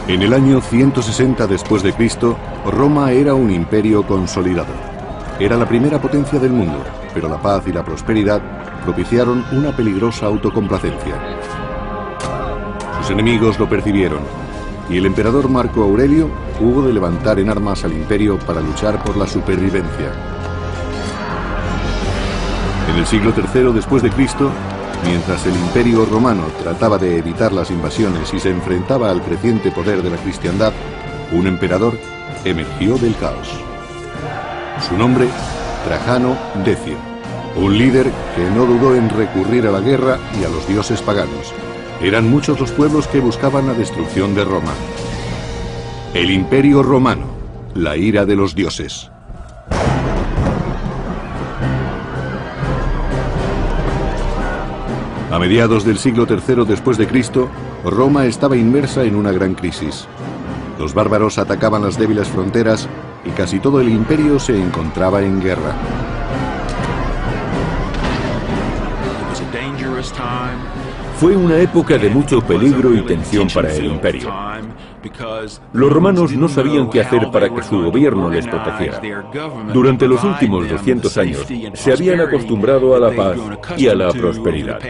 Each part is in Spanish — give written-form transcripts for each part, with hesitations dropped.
En el año 160 después de Cristo, Roma era un imperio consolidado. Era la primera potencia del mundo, pero la paz y la prosperidad propiciaron una peligrosa autocomplacencia. Sus enemigos lo percibieron, y el emperador Marco Aurelio hubo de levantar en armas al imperio para luchar por la supervivencia. En el siglo III después de Cristo, mientras el imperio romano trataba de evitar las invasiones y se enfrentaba al creciente poder de la cristiandad, un emperador emergió del caos. Su nombre, Trajano Decio, un líder que no dudó en recurrir a la guerra y a los dioses paganos. Eran muchos los pueblos que buscaban la destrucción de Roma. El Imperio Romano, la ira de los dioses. A mediados del siglo III después de Cristo, Roma estaba inmersa en una gran crisis. Los bárbaros atacaban las débiles fronteras y casi todo el imperio se encontraba en guerra. Fue una época de mucho peligro y tensión para el imperio. Los romanos no sabían qué hacer para que su gobierno les protegiera. Durante los últimos 200 años se habían acostumbrado a la paz y a la prosperidad.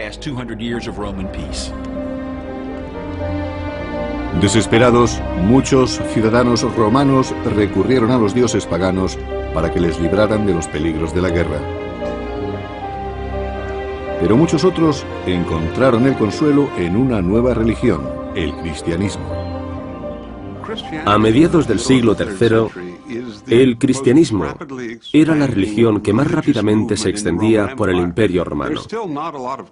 Desesperados, muchos ciudadanos romanos recurrieron a los dioses paganos para que les libraran de los peligros de la guerra. Pero muchos otros encontraron el consuelo en una nueva religión, el cristianismo. A mediados del siglo III, el cristianismo era la religión que más rápidamente se extendía por el Imperio Romano.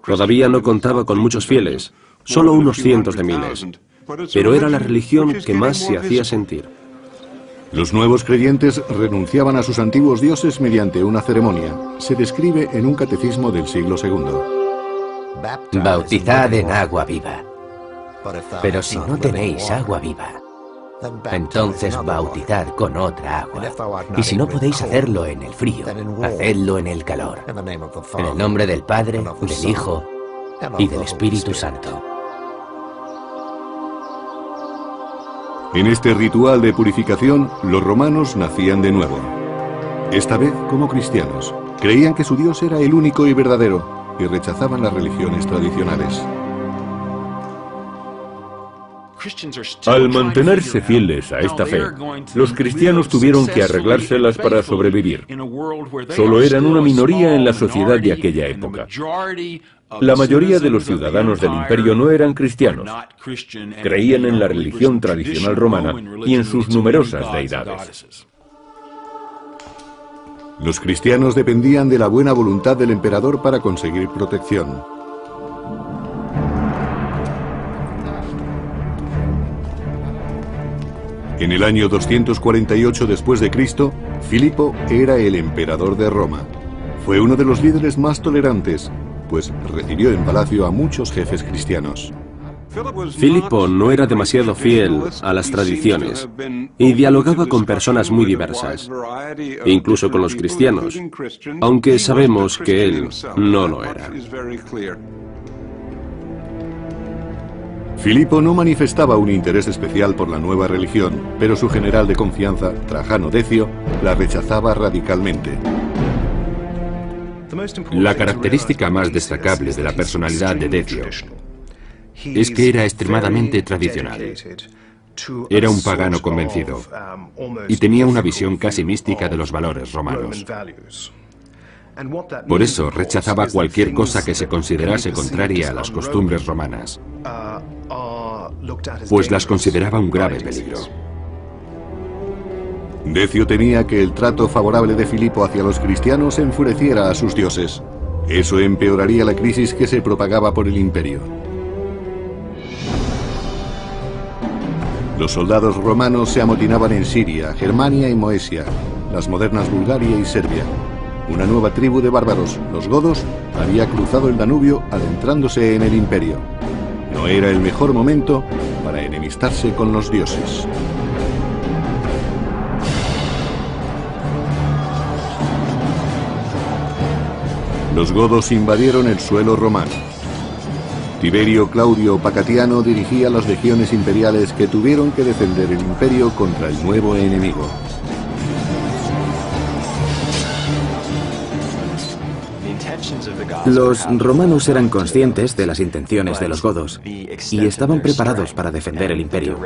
Todavía no contaba con muchos fieles, solo unos cientos de miles, pero era la religión que más se hacía sentir. Los nuevos creyentes renunciaban a sus antiguos dioses mediante una ceremonia. Se describe en un catecismo del siglo II. Bautizad en agua viva. Pero si no tenéis agua viva, entonces bautizad con otra agua. Y si no podéis hacerlo en el frío, hacedlo en el calor. En el nombre del Padre, del Hijo y del Espíritu Santo. En este ritual de purificación, los romanos nacían de nuevo. Esta vez como cristianos. Creían que su Dios era el único y verdadero y rechazaban las religiones tradicionales. Al mantenerse fieles a esta fe, los cristianos tuvieron que arreglárselas para sobrevivir. Solo eran una minoría en la sociedad de aquella época. La mayoría de los ciudadanos del imperio no eran cristianos. Creían en la religión tradicional romana y en sus numerosas deidades. Los cristianos dependían de la buena voluntad del emperador para conseguir protección. En el año 248 después de Cristo, Filipo era el emperador de Roma. Fue uno de los líderes más tolerantes, pues recibió en palacio a muchos jefes cristianos. Filipo no era demasiado fiel a las tradiciones y dialogaba con personas muy diversas, incluso con los cristianos, aunque sabemos que él no lo era. Filipo no manifestaba un interés especial por la nueva religión, pero su general de confianza, Trajano Decio, la rechazaba radicalmente. La característica más destacable de la personalidad de Decio es que era extremadamente tradicional. Era un pagano convencido y tenía una visión casi mística de los valores romanos. Por eso rechazaba cualquier cosa que se considerase contraria a las costumbres romanas, pues las consideraba un grave peligro. Decio temía que el trato favorable de Filipo hacia los cristianos enfureciera a sus dioses. Eso empeoraría la crisis que se propagaba por el imperio. Los soldados romanos se amotinaban en Siria, Germania y Moesia, las modernas Bulgaria y Serbia. Una nueva tribu de bárbaros, los godos, había cruzado el Danubio adentrándose en el imperio. No era el mejor momento para enemistarse con los dioses. Los godos invadieron el suelo romano. Tiberio Claudio Pacatiano dirigía las legiones imperiales que tuvieron que defender el imperio contra el nuevo enemigo. Los romanos eran conscientes de las intenciones de los godos y estaban preparados para defender el imperio,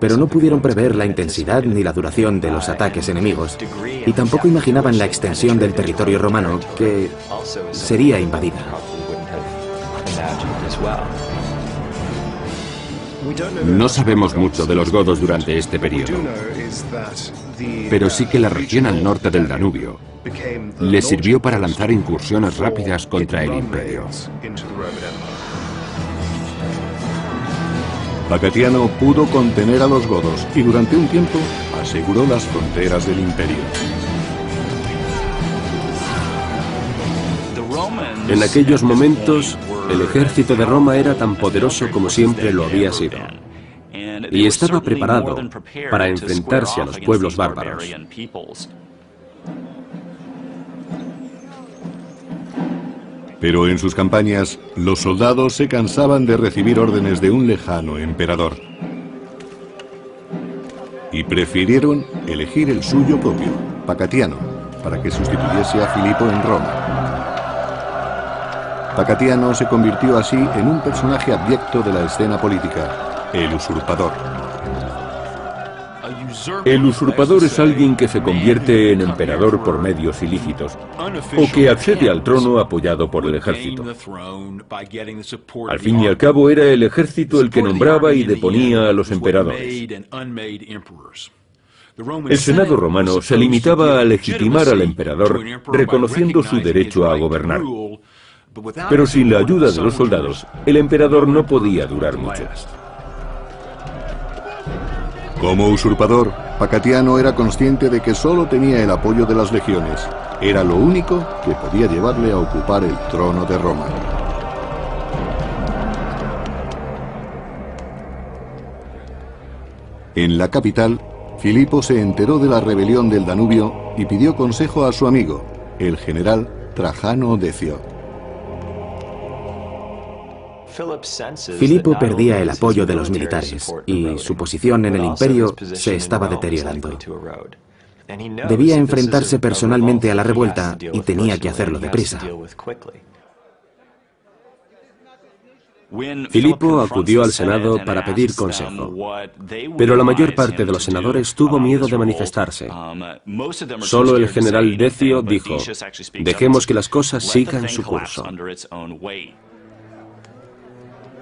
pero no pudieron prever la intensidad ni la duración de los ataques enemigos y tampoco imaginaban la extensión del territorio romano que sería invadida. No sabemos mucho de los godos durante este periodo, pero sí que la región al norte del Danubio les sirvió para lanzar incursiones rápidas contra el imperio. Pacatiano pudo contener a los godos y durante un tiempo aseguró las fronteras del imperio. En aquellos momentos, el ejército de Roma era tan poderoso como siempre lo había sido, y estaba preparado para enfrentarse a los pueblos bárbaros. Pero en sus campañas, los soldados se cansaban de recibir órdenes de un lejano emperador y prefirieron elegir el suyo propio, Pacatiano, para que sustituyese a Filipo en Roma. Pacatiano se convirtió así en un personaje abyecto de la escena política, el usurpador. El usurpador es alguien que se convierte en emperador por medios ilícitos, o que accede al trono apoyado por el ejército. Al fin y al cabo, era el ejército el que nombraba y deponía a los emperadores. El Senado romano se limitaba a legitimar al emperador, reconociendo su derecho a gobernar. Pero sin la ayuda de los soldados, el emperador no podía durar mucho. Como usurpador, Pacatiano era consciente de que solo tenía el apoyo de las legiones. Era lo único que podía llevarle a ocupar el trono de Roma. En la capital, Filipo se enteró de la rebelión del Danubio y pidió consejo a su amigo, el general Trajano Decio. Filipo perdía el apoyo de los militares y su posición en el imperio se estaba deteriorando. Debía enfrentarse personalmente a la revuelta y tenía que hacerlo deprisa. Filipo acudió al Senado para pedir consejo, pero la mayor parte de los senadores tuvo miedo de manifestarse. Solo el general Decio dijo: dejemos que las cosas sigan su curso.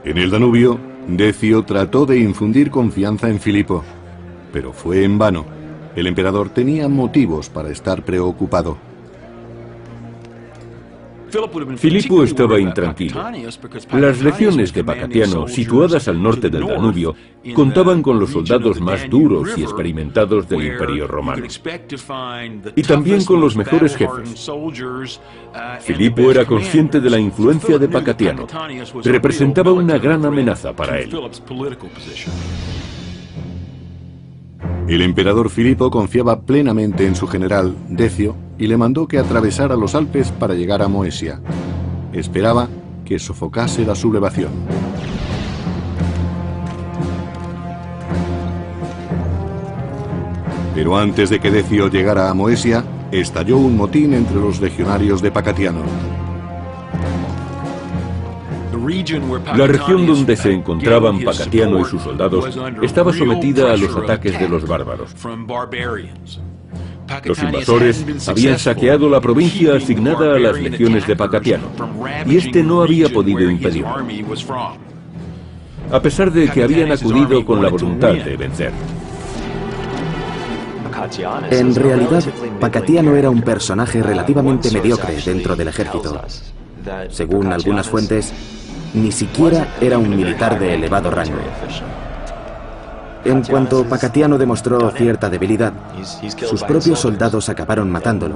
En el Danubio, Decio trató de infundir confianza en Filipo, pero fue en vano. El emperador tenía motivos para estar preocupado. Filipo estaba intranquilo. Las legiones de Pacatiano, situadas al norte del Danubio, contaban con los soldados más duros y experimentados del Imperio Romano, y también con los mejores jefes. Filipo era consciente de la influencia de Pacatiano. Representaba una gran amenaza para él. El emperador Filipo confiaba plenamente en su general, Decio, y le mandó que atravesara los Alpes para llegar a Moesia. Esperaba que sofocase la sublevación. Pero antes de que Decio llegara a Moesia, estalló un motín entre los legionarios de Pacatiano. La región donde se encontraban Pacatiano y sus soldados estaba sometida a los ataques de los bárbaros. Los invasores habían saqueado la provincia asignada a las legiones de Pacatiano, y este no había podido impedirlo, a pesar de que habían acudido con la voluntad de vencer. En realidad, Pacatiano era un personaje relativamente mediocre dentro del ejército. Según algunas fuentes, ni siquiera era un militar de elevado rango. En cuanto Pacatiano demostró cierta debilidad, sus propios soldados acabaron matándolo,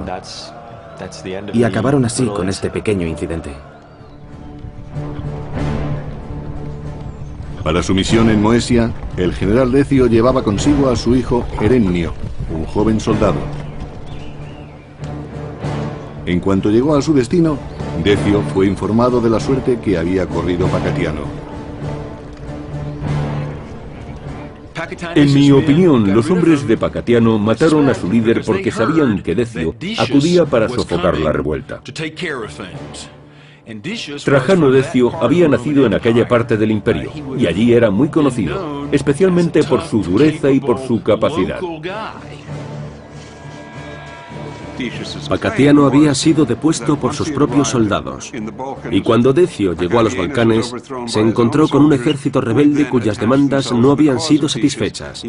y acabaron así con este pequeño incidente. Para su misión en Moesia, el general Decio llevaba consigo a su hijo Herennio, un joven soldado. En cuanto llegó a su destino, Decio fue informado de la suerte que había corrido Pacatiano. En mi opinión, los hombres de Pacatiano mataron a su líder porque sabían que Decio acudía para sofocar la revuelta. Trajano Decio había nacido en aquella parte del imperio y allí era muy conocido, especialmente por su dureza y por su capacidad. Pacatiano había sido depuesto por sus propios soldados, y cuando Decio llegó a los Balcanes, se encontró con un ejército rebelde cuyas demandas no habían sido satisfechas.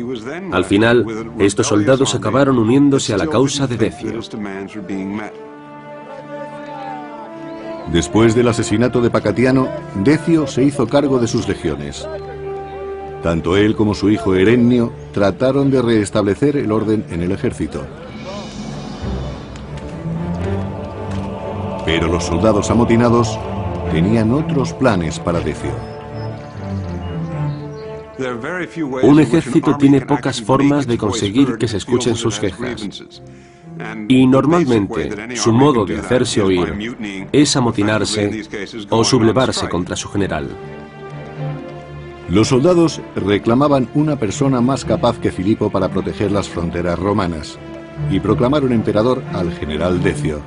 Al final, estos soldados acabaron uniéndose a la causa de Decio. Después del asesinato de Pacatiano, Decio se hizo cargo de sus legiones. Tanto él como su hijo Herennio trataron de restablecer el orden en el ejército. Pero los soldados amotinados tenían otros planes para Decio. Un ejército tiene pocas formas de conseguir que se escuchen sus quejas. Y normalmente su modo de hacerse oír es amotinarse o sublevarse contra su general. Los soldados reclamaban una persona más capaz que Filipo para proteger las fronteras romanas y proclamaron emperador al general Decio.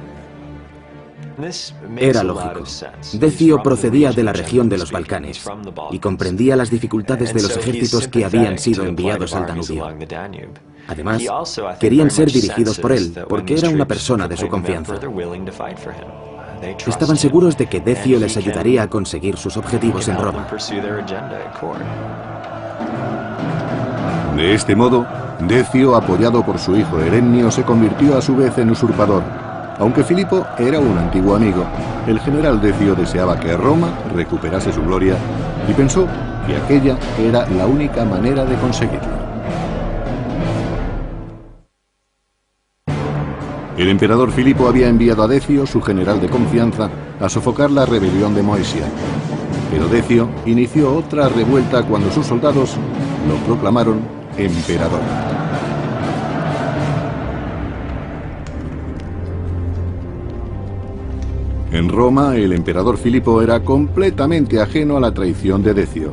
Era lógico. Decio procedía de la región de los Balcanes y comprendía las dificultades de los ejércitos que habían sido enviados al Danubio. Además, querían ser dirigidos por él, porque era una persona de su confianza. Estaban seguros de que Decio les ayudaría a conseguir sus objetivos en Roma. De este modo, Decio, apoyado por su hijo Herennio, se convirtió a su vez en usurpador. Aunque Filipo era un antiguo amigo, el general Decio deseaba que Roma recuperase su gloria y pensó que aquella era la única manera de conseguirlo. El emperador Filipo había enviado a Decio, su general de confianza, a sofocar la rebelión de Moesia. Pero Decio inició otra revuelta cuando sus soldados lo proclamaron emperador. En Roma, el emperador Filipo era completamente ajeno a la traición de Decio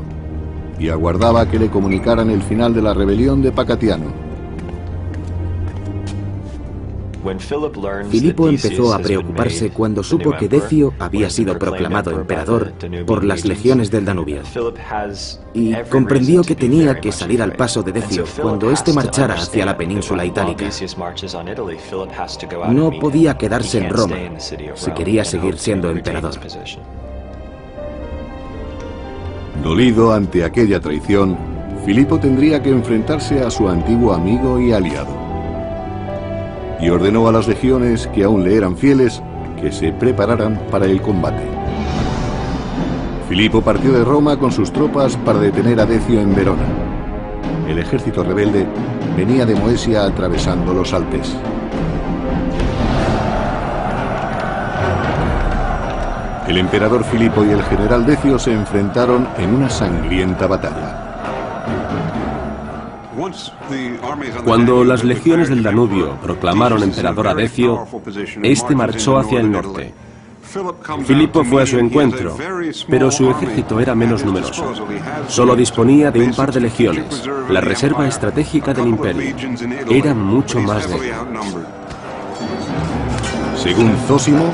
y aguardaba que le comunicaran el final de la rebelión de Pacatiano. Filipo empezó a preocuparse cuando supo que Decio había sido proclamado emperador por las legiones del Danubio y comprendió que tenía que salir al paso de Decio cuando éste marchara hacia la península itálica. No podía quedarse en Roma si quería seguir siendo emperador. Dolido ante aquella traición, Filipo tendría que enfrentarse a su antiguo amigo y aliado. Y ordenó a las legiones que aún le eran fieles que se prepararan para el combate. Filipo partió de Roma con sus tropas para detener a Decio en Verona. El ejército rebelde venía de Moesia atravesando los Alpes. El emperador Filipo y el general Decio se enfrentaron en una sangrienta batalla. Cuando las legiones del Danubio proclamaron emperador a Decio, este marchó hacia el norte. Filipo fue a su encuentro, pero su ejército era menos numeroso. Solo disponía de un par de legiones, la reserva estratégica del imperio. Era mucho más débil. Según Zósimo,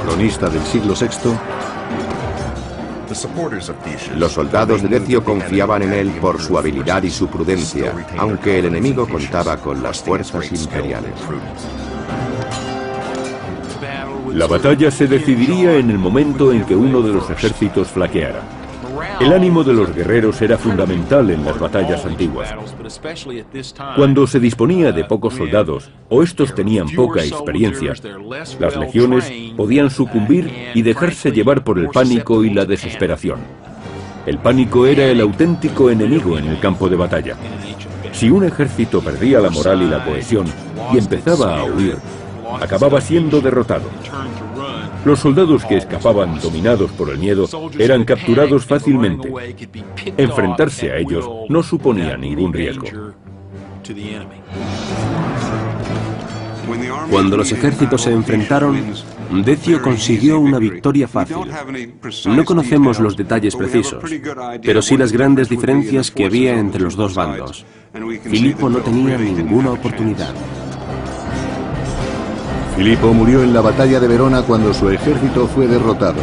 cronista del siglo VI, los soldados de Decio confiaban en él por su habilidad y su prudencia, aunque el enemigo contaba con las fuerzas imperiales. La batalla se decidiría en el momento en que uno de los ejércitos flaqueara. El ánimo de los guerreros era fundamental en las batallas antiguas. Cuando se disponía de pocos soldados, o estos tenían poca experiencia, las legiones podían sucumbir y dejarse llevar por el pánico y la desesperación. El pánico era el auténtico enemigo en el campo de batalla. Si un ejército perdía la moral y la cohesión y empezaba a huir, acababa siendo derrotado. Los soldados que escapaban dominados por el miedo eran capturados fácilmente. Enfrentarse a ellos no suponía ningún riesgo. Cuando los ejércitos se enfrentaron, Decio consiguió una victoria fácil. No conocemos los detalles precisos, pero sí las grandes diferencias que había entre los dos bandos. Filipo no tenía ninguna oportunidad. Filipo murió en la batalla de Verona cuando su ejército fue derrotado.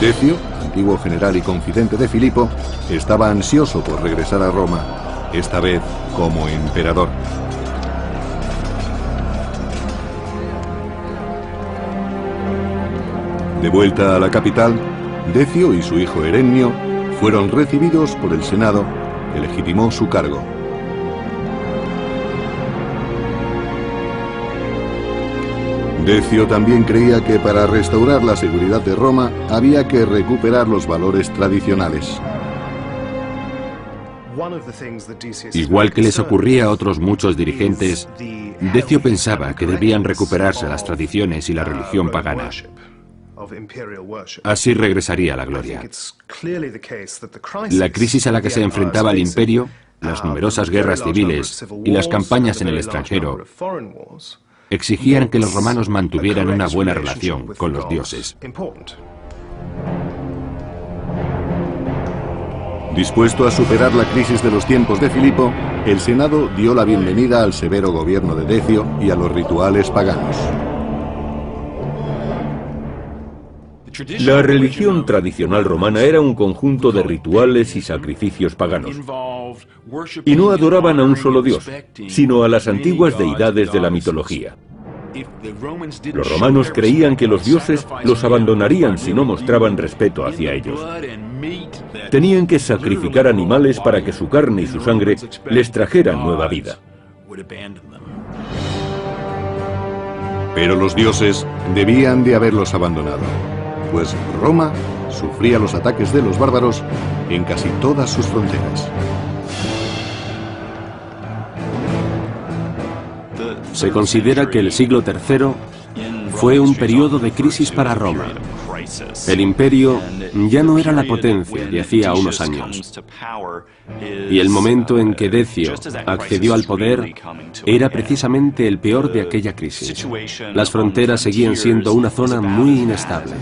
Decio, antiguo general y confidente de Filipo, estaba ansioso por regresar a Roma, esta vez como emperador. De vuelta a la capital, Decio y su hijo Herennio fueron recibidos por el Senado, que legitimó su cargo. Decio también creía que para restaurar la seguridad de Roma había que recuperar los valores tradicionales. Igual que les ocurría a otros muchos dirigentes, Decio pensaba que debían recuperarse las tradiciones y la religión pagana. Así regresaría a la gloria. La crisis a la que se enfrentaba el imperio, las numerosas guerras civiles y las campañas en el extranjero exigían que los romanos mantuvieran una buena relación con los dioses. Dispuesto a superar la crisis de los tiempos de Filipo, el Senado dio la bienvenida al severo gobierno de Decio y a los rituales paganos. La religión tradicional romana era un conjunto de rituales y sacrificios paganos. Y no adoraban a un solo dios, sino a las antiguas deidades de la mitología. Los romanos creían que los dioses los abandonarían si no mostraban respeto hacia ellos. Tenían que sacrificar animales para que su carne y su sangre les trajeran nueva vida. Pero los dioses debían de haberlos abandonado, pues Roma sufría los ataques de los bárbaros en casi todas sus fronteras. Se considera que el siglo III fue un periodo de crisis para Roma. El imperio ya no era la potencia de hacía unos años. Y el momento en que Decio accedió al poder era precisamente el peor de aquella crisis. Las fronteras seguían siendo una zona muy inestable.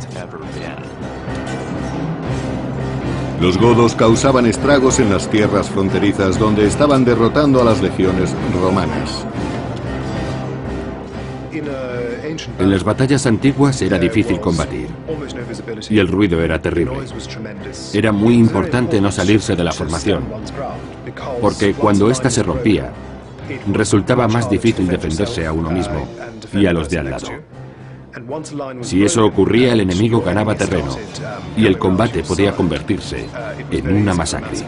Los godos causaban estragos en las tierras fronterizas donde estaban derrotando a las legiones romanas. En las batallas antiguas era difícil combatir y el ruido era terrible. Era muy importante no salirse de la formación, porque cuando ésta se rompía, resultaba más difícil defenderse a uno mismo y a los de al lado. Si eso ocurría, el enemigo ganaba terreno y el combate podía convertirse en una masacre.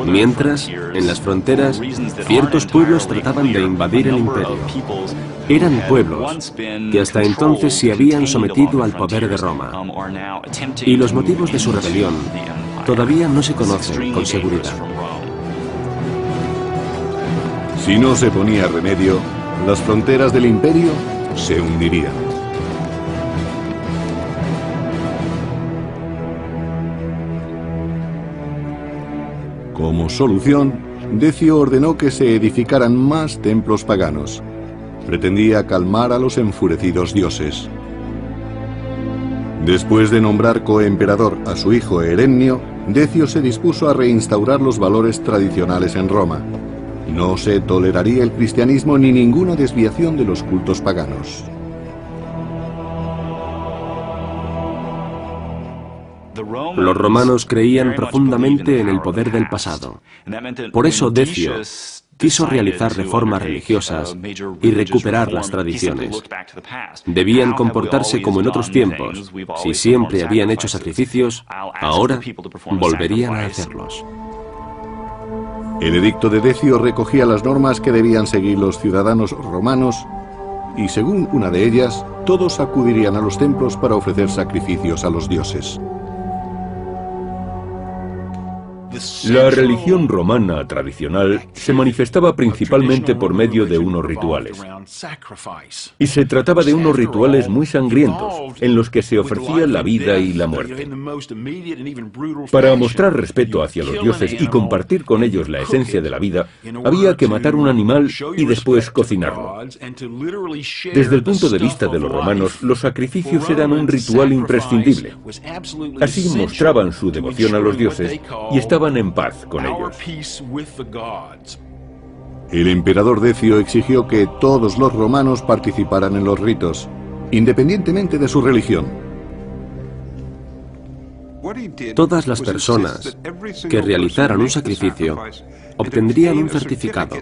Mientras, en las fronteras, ciertos pueblos trataban de invadir el imperio. Eran pueblos que hasta entonces se habían sometido al poder de Roma. Y los motivos de su rebelión todavía no se conocen con seguridad. Si no se ponía remedio, las fronteras del imperio se hundirían. Como solución, Decio ordenó que se edificaran más templos paganos. Pretendía calmar a los enfurecidos dioses. Después de nombrar coemperador a su hijo Herennio, Decio se dispuso a reinstaurar los valores tradicionales en Roma. No se toleraría el cristianismo ni ninguna desviación de los cultos paganos. Los romanos creían profundamente en el poder del pasado. Por eso Decio quiso realizar reformas religiosas y recuperar las tradiciones. Debían comportarse como en otros tiempos. Si siempre habían hecho sacrificios, ahora volverían a hacerlos. El edicto de Decio recogía las normas que debían seguir los ciudadanos romanos y, según una de ellas, todos acudirían a los templos para ofrecer sacrificios a los dioses. La religión romana tradicional se manifestaba principalmente por medio de unos rituales. Y se trataba de unos rituales muy sangrientos, en los que se ofrecía la vida y la muerte. Para mostrar respeto hacia los dioses y compartir con ellos la esencia de la vida, había que matar un animal y después cocinarlo. Desde el punto de vista de los romanos, los sacrificios eran un ritual imprescindible. Así mostraban su devoción a los dioses y estaban en paz con ellos. El emperador Decio exigió que todos los romanos participaran en los ritos, independientemente de su religión. Todas las personas que realizaran un sacrificio obtendrían un certificado.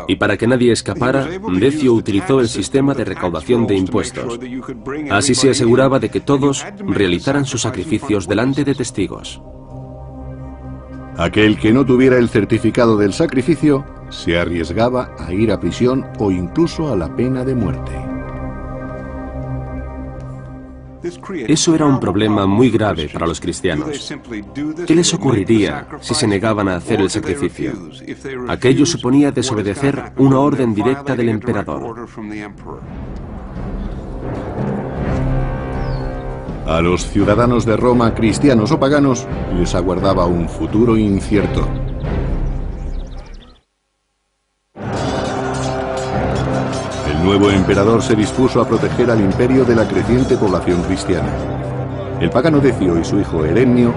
Y para que nadie escapara, Decio utilizó el sistema de recaudación de impuestos. Así se aseguraba de que todos realizaran sus sacrificios delante de testigos. Aquel que no tuviera el certificado del sacrificio se arriesgaba a ir a prisión o incluso a la pena de muerte. Eso era un problema muy grave para los cristianos. ¿Qué les ocurriría si se negaban a hacer el sacrificio? Aquello suponía desobedecer una orden directa del emperador. A los ciudadanos de Roma, cristianos o paganos, les aguardaba un futuro incierto. El nuevo emperador se dispuso a proteger al imperio de la creciente población cristiana. El pagano Decio y su hijo Herenio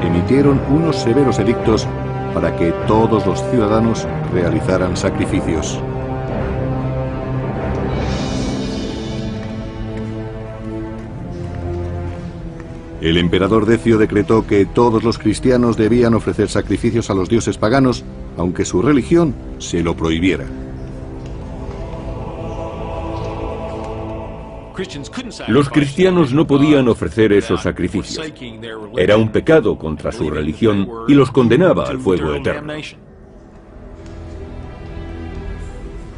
emitieron unos severos edictos para que todos los ciudadanos realizaran sacrificios. El emperador Decio decretó que todos los cristianos debían ofrecer sacrificios a los dioses paganos, aunque su religión se lo prohibiera. Los cristianos no podían ofrecer esos sacrificios. Era un pecado contra su religión y los condenaba al fuego eterno.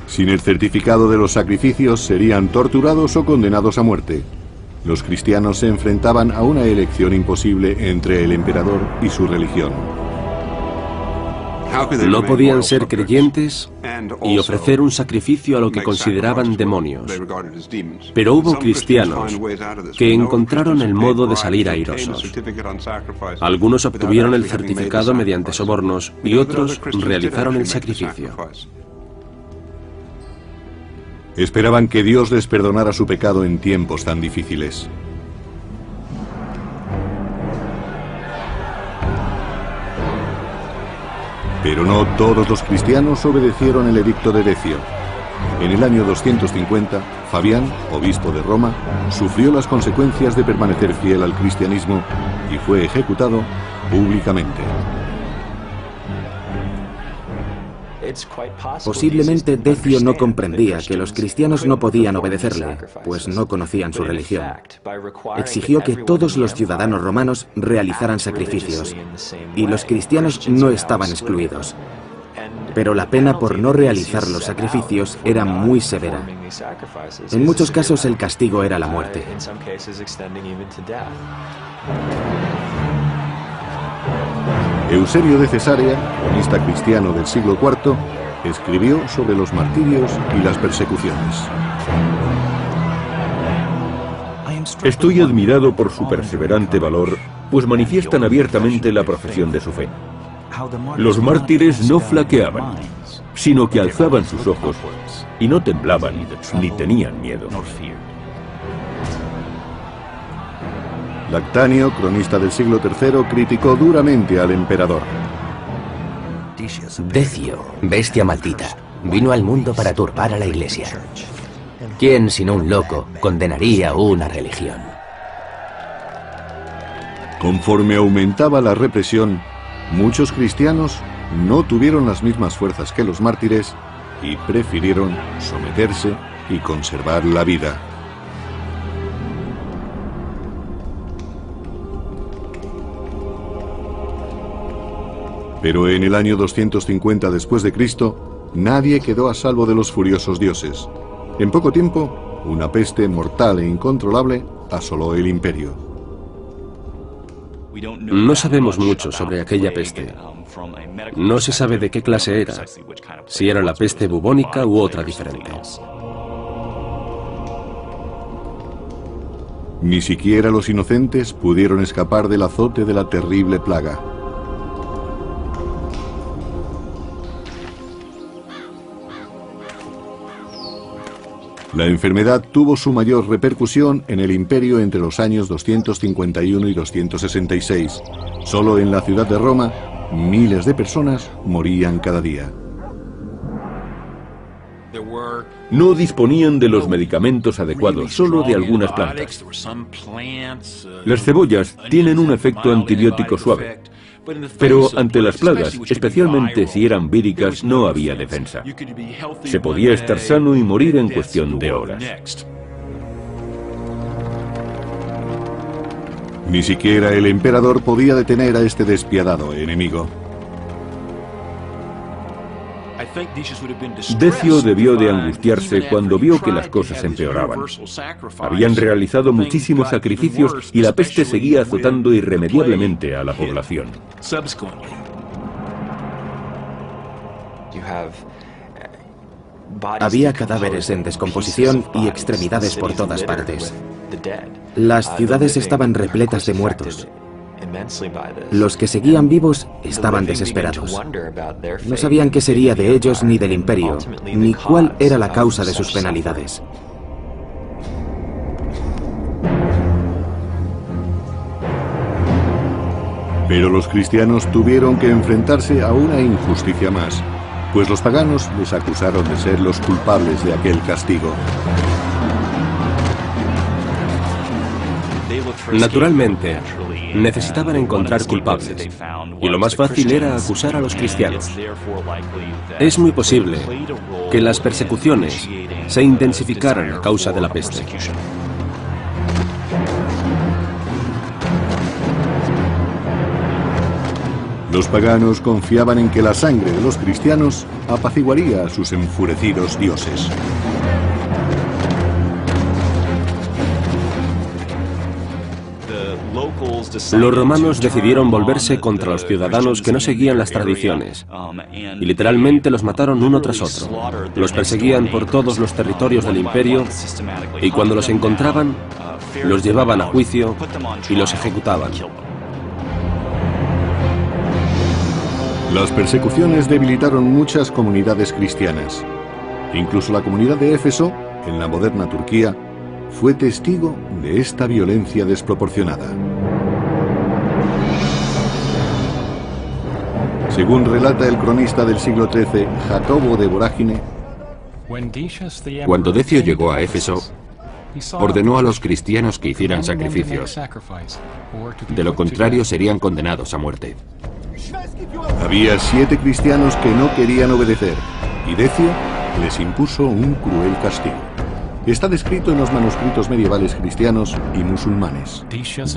Sin el certificado de los sacrificios, serían torturados o condenados a muerte. Los cristianos se enfrentaban a una elección imposible entre el emperador y su religión. No podían ser creyentes y ofrecer un sacrificio a lo que consideraban demonios. Pero hubo cristianos que encontraron el modo de salir airosos. Algunos obtuvieron el certificado mediante sobornos y otros realizaron el sacrificio. Esperaban que Dios les perdonara su pecado en tiempos tan difíciles. Pero no todos los cristianos obedecieron el edicto de Decio. En el año 250, Fabián, obispo de Roma, sufrió las consecuencias de permanecer fiel al cristianismo y fue ejecutado públicamente. Posiblemente Decio no comprendía que los cristianos no podían obedecerle, pues no conocían su religión. Exigió que todos los ciudadanos romanos realizaran sacrificios, y los cristianos no estaban excluidos. Pero la pena por no realizar los sacrificios era muy severa. En muchos casos el castigo era la muerte. Eusebio de Cesarea, cronista cristiano del siglo IV, escribió sobre los martirios y las persecuciones. Estoy admirado por su perseverante valor, pues manifiestan abiertamente la profesión de su fe. Los mártires no flaqueaban, sino que alzaban sus ojos y no temblaban ni tenían miedo. Lactanio, cronista del siglo III, criticó duramente al emperador. Decio, bestia maldita, vino al mundo para turbar a la Iglesia. ¿Quién, sino un loco, condenaría una religión? Conforme aumentaba la represión, muchos cristianos no tuvieron las mismas fuerzas que los mártires y prefirieron someterse y conservar la vida. Pero en el año 250 después de Cristo, nadie quedó a salvo de los furiosos dioses. En poco tiempo, una peste mortal e incontrolable asoló el imperio. No sabemos mucho sobre aquella peste. No se sabe de qué clase era, si era la peste bubónica u otra diferente. Ni siquiera los inocentes pudieron escapar del azote de la terrible plaga. La enfermedad tuvo su mayor repercusión en el imperio entre los años 251 y 266. Solo en la ciudad de Roma, miles de personas morían cada día. No disponían de los medicamentos adecuados, solo de algunas plantas. Las cebollas tienen un efecto antibiótico suave, pero ante las plagas, especialmente si eran víricas, no había defensa. Se podía estar sano y morir en cuestión de horas. Ni siquiera el emperador podía detener a este despiadado enemigo. Decio debió de angustiarse cuando vio que las cosas empeoraban. Habían realizado muchísimos sacrificios y la peste seguía azotando irremediablemente a la población. Había cadáveres en descomposición y extremidades por todas partes. Las ciudades estaban repletas de muertos. Los que seguían vivos estaban desesperados. No sabían qué sería de ellos ni del imperio, ni cuál era la causa de sus penalidades. Pero los cristianos tuvieron que enfrentarse a una injusticia más, pues los paganos les acusaron de ser los culpables de aquel castigo. Naturalmente, necesitaban encontrar culpables, y lo más fácil era acusar a los cristianos. Es muy posible que las persecuciones se intensificaran a causa de la peste. Los paganos confiaban en que la sangre de los cristianos apaciguaría a sus enfurecidos dioses. Los romanos decidieron volverse contra los ciudadanos que no seguían las tradiciones, y literalmente los mataron uno tras otro. Los perseguían por todos los territorios del imperio, y cuando los encontraban, los llevaban a juicio y los ejecutaban. Las persecuciones debilitaron muchas comunidades cristianas. Incluso la comunidad de Éfeso, en la moderna Turquía, fue testigo de esta violencia desproporcionada. Según relata el cronista del siglo XIII, Jacobo de Vorágine, cuando Decio llegó a Éfeso, ordenó a los cristianos que hicieran sacrificios. De lo contrario, serían condenados a muerte. Había 7 cristianos que no querían obedecer, y Decio les impuso un cruel castigo. Está descrito en los manuscritos medievales cristianos y musulmanes.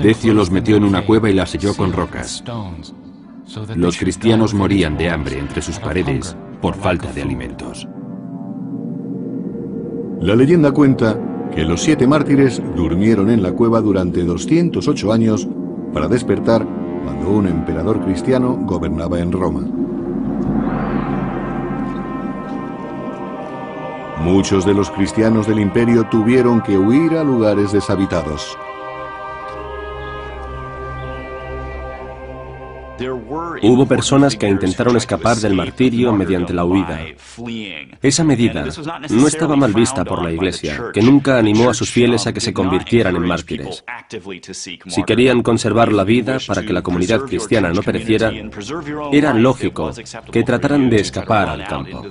Decio los metió en una cueva y la selló con rocas. Los cristianos morían de hambre entre sus paredes por falta de alimentos. La leyenda cuenta que los 7 mártires durmieron en la cueva durante 208 años para despertar cuando un emperador cristiano gobernaba en Roma. Muchos de los cristianos del imperio tuvieron que huir a lugares deshabitados. Hubo personas que intentaron escapar del martirio mediante la huida. Esa medida no estaba mal vista por la Iglesia, que nunca animó a sus fieles a que se convirtieran en mártires. Si querían conservar la vida para que la comunidad cristiana no pereciera, era lógico que trataran de escapar al campo.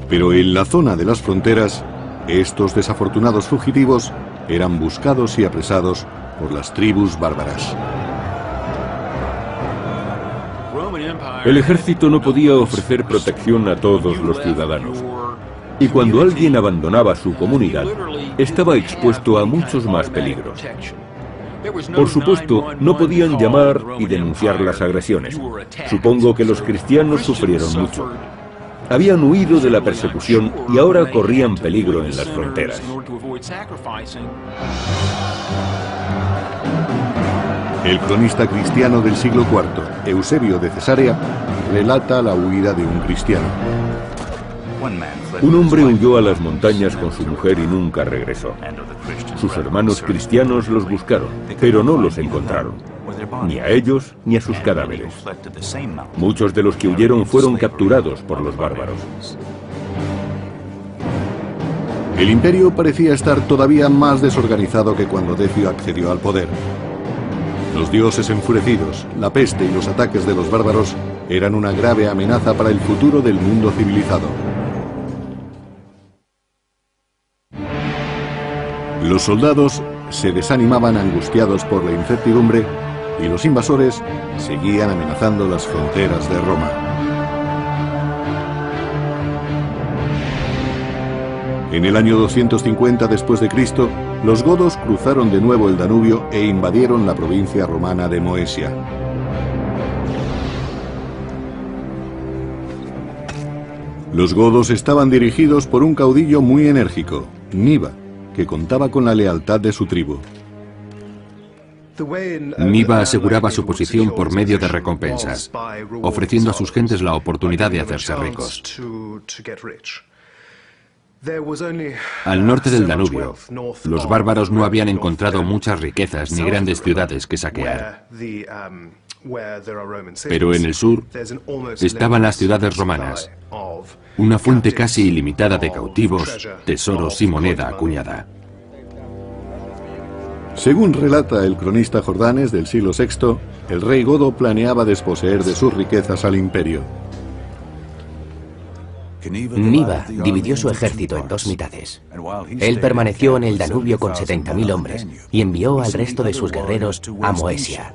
Pero en la zona de las fronteras, estos desafortunados fugitivos eran buscados y apresados por las tribus bárbaras. El ejército no podía ofrecer protección a todos los ciudadanos. Y cuando alguien abandonaba su comunidad, estaba expuesto a muchos más peligros. Por supuesto, no podían llamar y denunciar las agresiones. Supongo que los cristianos sufrieron mucho. Habían huido de la persecución y ahora corrían peligro en las fronteras. El cronista cristiano del siglo IV, Eusebio de Cesarea, relata la huida de un cristiano. Un hombre huyó a las montañas con su mujer y nunca regresó. Sus hermanos cristianos los buscaron, pero no los encontraron, ni a ellos ni a sus cadáveres. Muchos de los que huyeron fueron capturados por los bárbaros. El imperio parecía estar todavía más desorganizado que cuando Decio accedió al poder. Los dioses enfurecidos, la peste y los ataques de los bárbaros eran una grave amenaza para el futuro del mundo civilizado. Los soldados se desanimaban angustiados por la incertidumbre y los invasores seguían amenazando las fronteras de Roma. En el año 250 después de Cristo, los godos cruzaron de nuevo el Danubio e invadieron la provincia romana de Moesia. Los godos estaban dirigidos por un caudillo muy enérgico, Niba, que contaba con la lealtad de su tribu. Niba aseguraba su posición por medio de recompensas, ofreciendo a sus gentes la oportunidad de hacerse ricos. Al norte del Danubio, los bárbaros no habían encontrado muchas riquezas ni grandes ciudades que saquear. Pero en el sur estaban las ciudades romanas, una fuente casi ilimitada de cautivos, tesoros y moneda acuñada. Según relata el cronista Jordanes del siglo VI, el rey godo planeaba desposeer de sus riquezas al imperio. Niba dividió su ejército en dos mitades. Él permaneció en el Danubio con 70.000 hombres y envió al resto de sus guerreros a Moesia.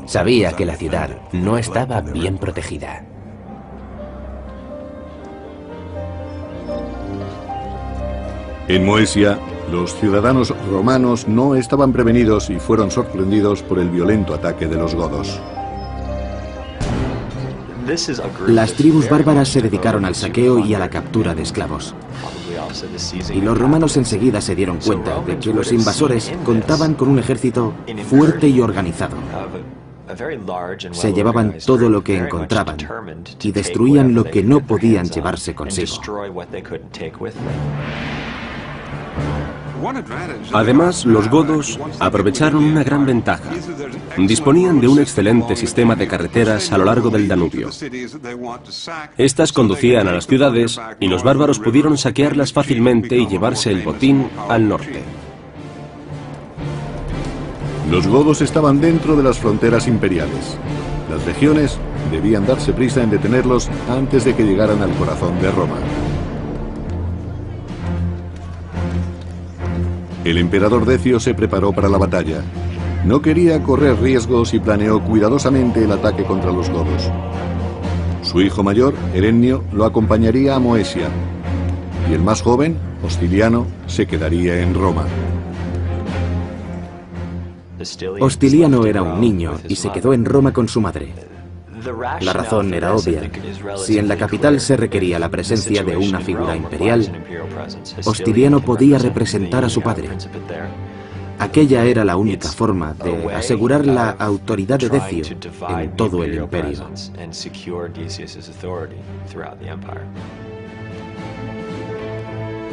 Sabía que la ciudad no estaba bien protegida. En Moesia, los ciudadanos romanos no estaban prevenidos y fueron sorprendidos por el violento ataque de los godos. Las tribus bárbaras se dedicaron al saqueo y a la captura de esclavos. Y los romanos enseguida se dieron cuenta de que los invasores contaban con un ejército fuerte y organizado. Se llevaban todo lo que encontraban y destruían lo que no podían llevarse consigo. Además, los godos aprovecharon una gran ventaja. Disponían de un excelente sistema de carreteras a lo largo del Danubio. Estas conducían a las ciudades y los bárbaros pudieron saquearlas fácilmente y llevarse el botín al norte. Los godos estaban dentro de las fronteras imperiales. Las legiones debían darse prisa en detenerlos antes de que llegaran al corazón de Roma. El emperador Decio se preparó para la batalla. No quería correr riesgos y planeó cuidadosamente el ataque contra los godos. Su hijo mayor, Herennio, lo acompañaría a Moesia, y el más joven, Hostiliano, se quedaría en Roma. Hostiliano era un niño y se quedó en Roma con su madre. La razón era obvia. Si en la capital se requería la presencia de una figura imperial, Hostiliano podía representar a su padre. Aquella era la única forma de asegurar la autoridad de Decio en todo el imperio.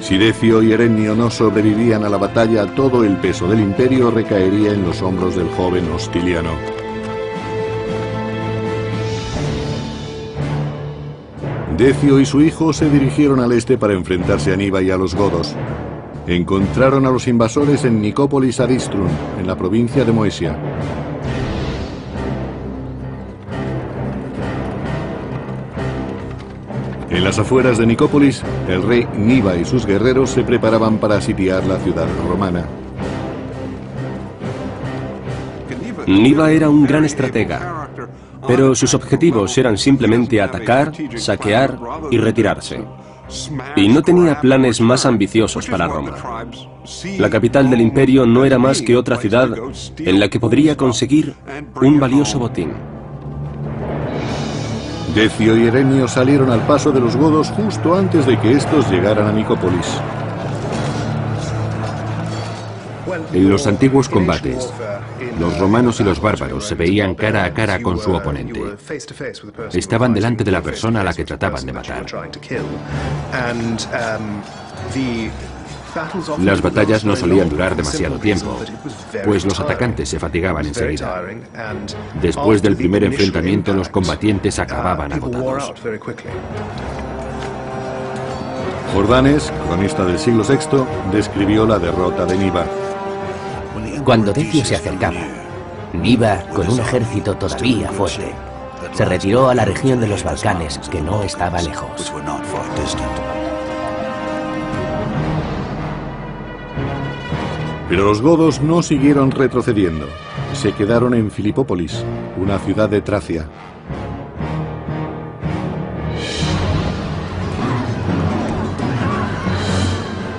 Si Decio y Herennio no sobrevivían a la batalla, todo el peso del imperio recaería en los hombros del joven Hostiliano. Decio y su hijo se dirigieron al este para enfrentarse a Niba y a los godos. Encontraron a los invasores en Nicópolis Aristrum, en la provincia de Moesia. En las afueras de Nicópolis, el rey Niba y sus guerreros se preparaban para sitiar la ciudad romana. Niba era un gran estratega, pero sus objetivos eran simplemente atacar, saquear y retirarse. Y no tenía planes más ambiciosos para Roma. La capital del imperio no era más que otra ciudad en la que podría conseguir un valioso botín. Decio y Erenio salieron al paso de los godos justo antes de que estos llegaran a Nicópolis. En los antiguos combates, los romanos y los bárbaros se veían cara a cara con su oponente. Estaban delante de la persona a la que trataban de matar. Las batallas no solían durar demasiado tiempo, pues los atacantes se fatigaban enseguida. Después del primer enfrentamiento, los combatientes acababan agotados. Jordanes, cronista del siglo VI, describió la derrota de Niva. Cuando Decio se acercaba, Niva, con un ejército todavía fuerte, se retiró a la región de los Balcanes, que no estaba lejos. Pero los godos no siguieron retrocediendo. Se quedaron en Filipópolis, una ciudad de Tracia.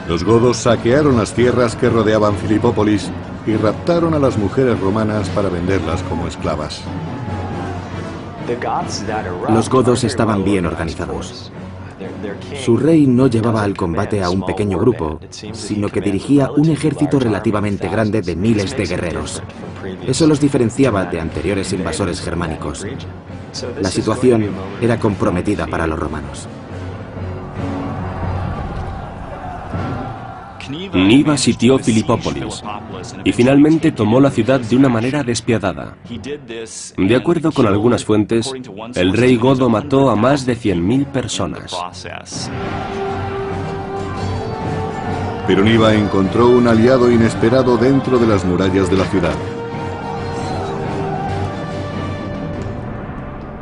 Los godos saquearon las tierras que rodeaban Filipópolis y raptaron a las mujeres romanas para venderlas como esclavas. Los godos estaban bien organizados. Su rey no llevaba al combate a un pequeño grupo, sino que dirigía un ejército relativamente grande de miles de guerreros. Eso los diferenciaba de anteriores invasores germánicos. La situación era comprometida para los romanos. Niva sitió Filipópolis y finalmente tomó la ciudad de una manera despiadada. De acuerdo con algunas fuentes, el rey godo mató a más de 100.000 personas. Pero Niva encontró un aliado inesperado dentro de las murallas de la ciudad.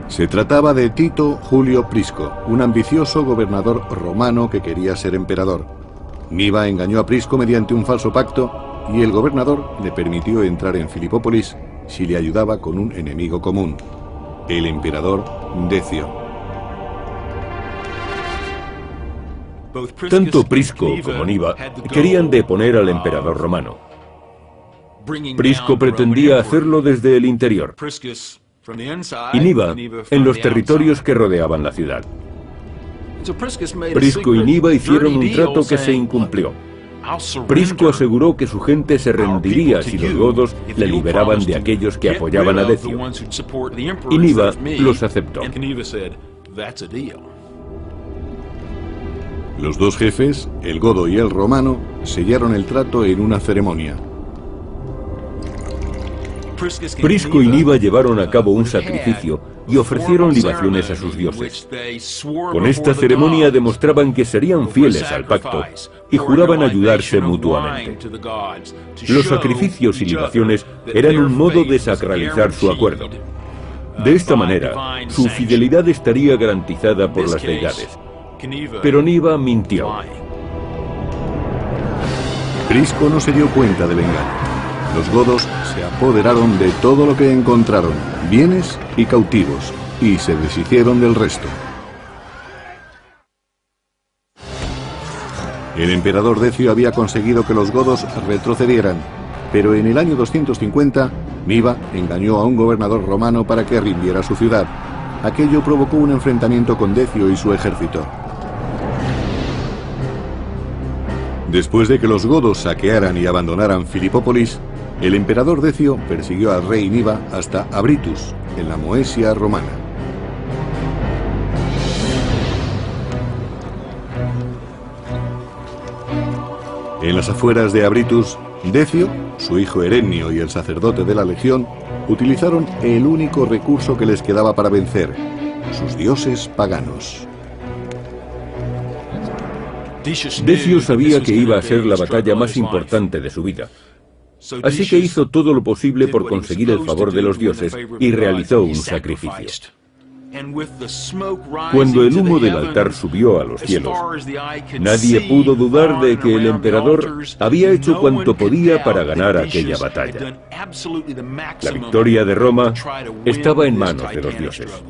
Se trataba de Tito Julio Prisco, un ambicioso gobernador romano que quería ser emperador. Niva engañó a Prisco mediante un falso pacto y el gobernador le permitió entrar en Filipópolis si le ayudaba con un enemigo común, el emperador Decio. Tanto Prisco como Niva querían deponer al emperador romano. Prisco pretendía hacerlo desde el interior y Niva en los territorios que rodeaban la ciudad. Prisco y Niva hicieron un trato que se incumplió. Prisco aseguró que su gente se rendiría si los godos le liberaban de aquellos que apoyaban a Decio, y Niva los aceptó. Los dos jefes, el godo y el romano, sellaron el trato en una ceremonia. Prisco y Niva llevaron a cabo un sacrificio y ofrecieron libaciones a sus dioses. Con esta ceremonia demostraban que serían fieles al pacto y juraban ayudarse mutuamente. Los sacrificios y libaciones eran un modo de sacralizar su acuerdo. De esta manera, su fidelidad estaría garantizada por las deidades. Pero Niva mintió. Prisco no se dio cuenta del engaño. Los godos se apoderaron de todo lo que encontraron, bienes y cautivos, y se deshicieron del resto. El emperador Decio había conseguido que los godos retrocedieran, pero en el año 250, Niva engañó a un gobernador romano para que rindiera su ciudad. Aquello provocó un enfrentamiento con Decio y su ejército. Después de que los godos saquearan y abandonaran Filipópolis, el emperador Decio persiguió al rey Niva hasta Abritus, en la Moesia romana. En las afueras de Abritus, Decio, su hijo Erenio y el sacerdote de la legión utilizaron el único recurso que les quedaba para vencer, sus dioses paganos. Decio sabía que iba a ser la batalla más importante de su vida. Así que hizo todo lo posible por conseguir el favor de los dioses y realizó un sacrificio. Cuando el humo del altar subió a los cielos, nadie pudo dudar de que el emperador había hecho cuanto podía para ganar aquella batalla. La victoria de Roma estaba en manos de los dioses.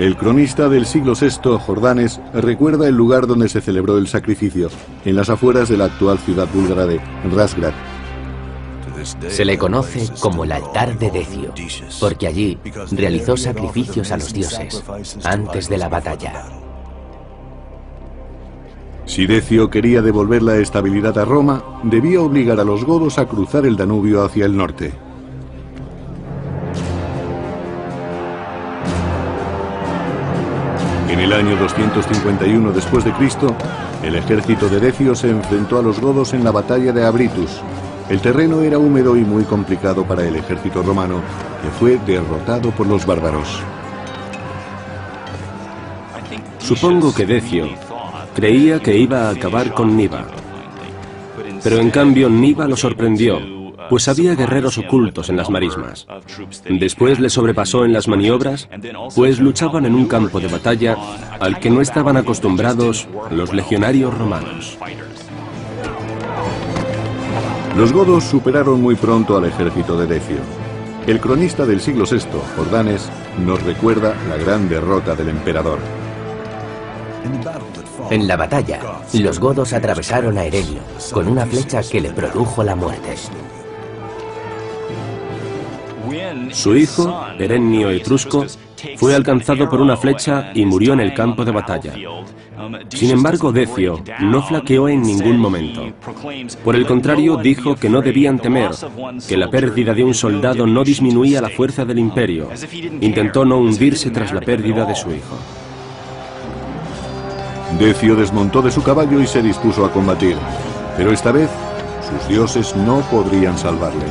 El cronista del siglo VI, Jordanes, recuerda el lugar donde se celebró el sacrificio, en las afueras de la actual ciudad búlgara de Razgrad. Se le conoce como el altar de Decio, porque allí realizó sacrificios a los dioses antes de la batalla. Si Decio quería devolver la estabilidad a Roma, debía obligar a los godos a cruzar el Danubio hacia el norte. En el año 251 después de Cristo, el ejército de Decio se enfrentó a los godos en la batalla de Abritus. El terreno era húmedo y muy complicado para el ejército romano, que fue derrotado por los bárbaros. Supongo que Decio creía que iba a acabar con Niba. Pero en cambio Niba lo sorprendió, pues había guerreros ocultos en las marismas. Después le sobrepasó en las maniobras, pues luchaban en un campo de batalla al que no estaban acostumbrados los legionarios romanos. Los godos superaron muy pronto al ejército de Decio. El cronista del siglo VI, Jordanes, nos recuerda la gran derrota del emperador. En la batalla, los godos atravesaron a Erenio con una flecha que le produjo la muerte. Su hijo, Erenio Etrusco, fue alcanzado por una flecha y murió en el campo de batalla. Sin embargo, Decio no flaqueó en ningún momento. Por el contrario, dijo que no debían temer, que la pérdida de un soldado no disminuía la fuerza del imperio. Intentó no hundirse tras la pérdida de su hijo. Decio desmontó de su caballo y se dispuso a combatir, pero esta vez sus dioses no podrían salvarle.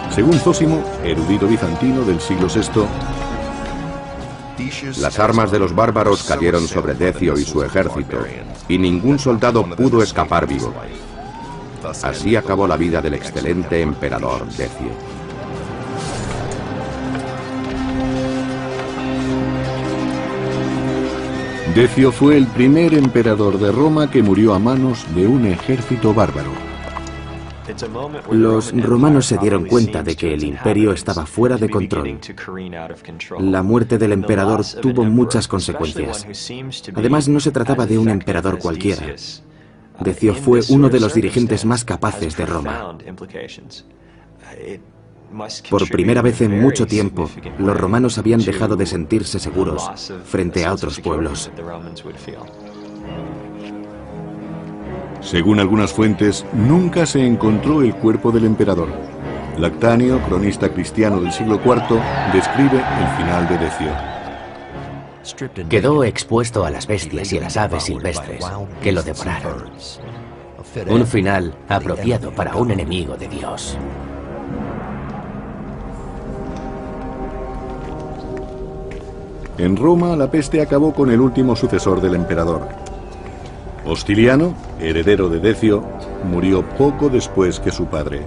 Según Zósimo, erudito bizantino del siglo VI, las armas de los bárbaros cayeron sobre Decio y su ejército, y ningún soldado pudo escapar vivo. Así acabó la vida del excelente emperador Decio. Decio fue el primer emperador de Roma que murió a manos de un ejército bárbaro. Los romanos se dieron cuenta de que el imperio estaba fuera de control. La muerte del emperador tuvo muchas consecuencias. Además, no se trataba de un emperador cualquiera. Decio fue uno de los dirigentes más capaces de Roma. Por primera vez en mucho tiempo, los romanos habían dejado de sentirse seguros frente a otros pueblos. Según algunas fuentes, nunca se encontró el cuerpo del emperador. Lactanio, cronista cristiano del siglo IV, describe el final de Decio. Quedó expuesto a las bestias y a las aves silvestres, que lo devoraron. Un final apropiado para un enemigo de Dios. En Roma, la peste acabó con el último sucesor del emperador. Hostiliano, heredero de Decio, murió poco después que su padre.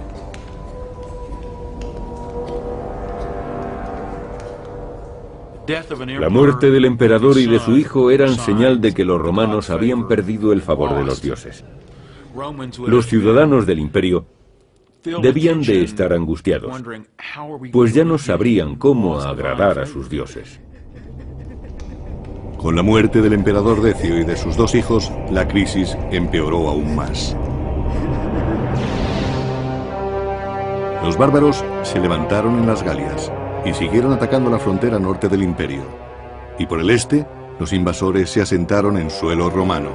La muerte del emperador y de su hijo eran señal de que los romanos habían perdido el favor de los dioses. Los ciudadanos del imperio debían de estar angustiados, pues ya no sabrían cómo agradar a sus dioses. Con la muerte del emperador Decio y de sus dos hijos, la crisis empeoró aún más. Los bárbaros se levantaron en las Galias y siguieron atacando la frontera norte del imperio. Y por el este, los invasores se asentaron en suelo romano.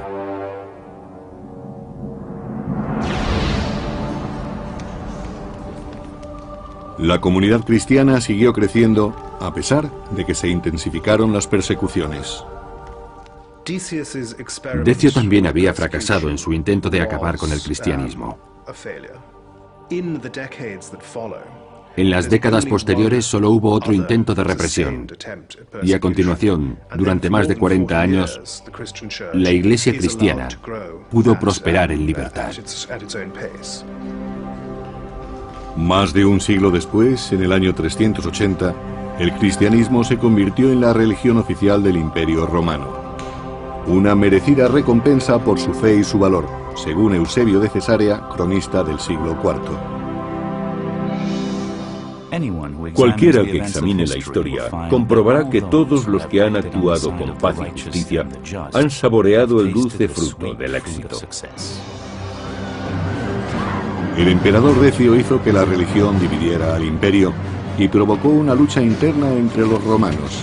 La comunidad cristiana siguió creciendo a pesar de que se intensificaron las persecuciones. Decio también había fracasado en su intento de acabar con el cristianismo. En las décadas posteriores solo hubo otro intento de represión. Y a continuación, durante más de 40 años, la Iglesia cristiana pudo prosperar en libertad. Más de un siglo después, en el año 380, el cristianismo se convirtió en la religión oficial del Imperio Romano. Una merecida recompensa por su fe y su valor, según Eusebio de Cesarea, cronista del siglo IV. Cualquiera que examine la historia comprobará que todos los que han actuado con paz y justicia han saboreado el dulce fruto del éxito. El emperador Decio hizo que la religión dividiera al imperio y provocó una lucha interna entre los romanos.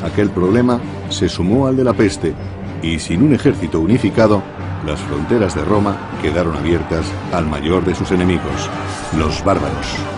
Aquel problema se sumó al de la peste, y sin un ejército unificado, las fronteras de Roma quedaron abiertas al mayor de sus enemigos, los bárbaros.